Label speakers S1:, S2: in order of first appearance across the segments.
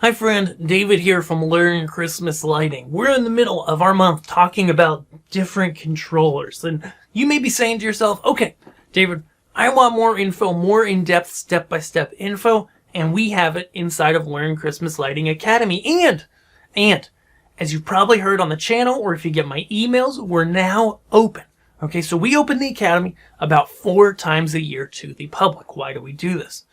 S1: Hi friend, David here from Learn Christmas Lighting. We're in the middle of our month talking about different controllers, and you may be saying to yourself, okay, David, I want more info, more in-depth step-by-step info, and we have it inside of Learn Christmas Lighting Academy. And as you've probably heard on the channel, or if you get my emails, we're now open. Okay, so we open the Academy about 4 times a year to the public. Why do we do this?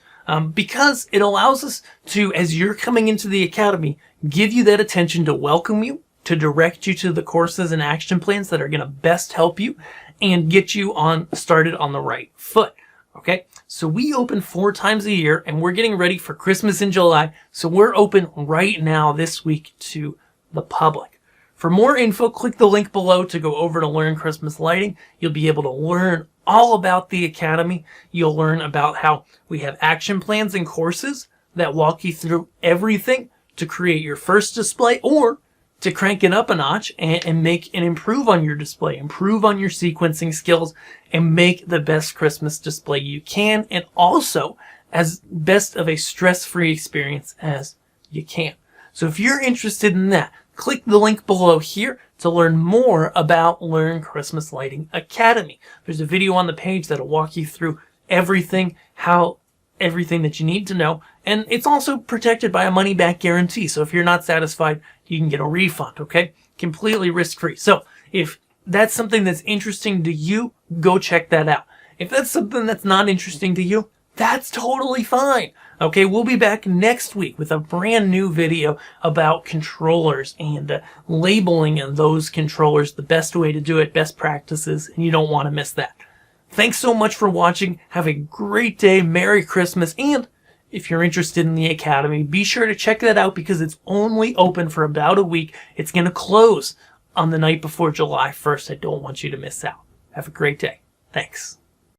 S1: Because it allows us to, as you're coming into the Academy, give you that attention to welcome you, to direct you to the courses and action plans that are going to best help you and get you started on the right foot. Okay, so we open 4 times a year, and we're getting ready for Christmas in July, so we're open right now this week to the public. For more info, click the link below to go over to Learn Christmas Lighting. You'll be able to learn all about the Academy. You'll learn about how we have action plans and courses that walk you through everything to create your first display or to crank it up a notch and make and improve on your display, improve on your sequencing skills, and make the best Christmas display you can, and also as best of a stress-free experience as you can. So if you're interested in that, click the link below here to learn more about Learn Christmas Lighting Academy. There's a video on the page that'll walk you through everything that you need to know, and it's also protected by a money-back guarantee. So if you're not satisfied, you can get a refund, okay? Completely risk-free. So if that's something that's interesting to you, go check that out. If that's something that's not interesting to you, that's totally fine. Okay, we'll be back next week with a brand new video about controllers and labeling those controllers, the best way to do it, best practices, and you don't want to miss that. Thanks so much for watching. Have a great day. Merry Christmas. And if you're interested in the Academy, be sure to check that out because it's only open for about a week. It's going to close on the night before July 1st. I don't want you to miss out. Have a great day. Thanks.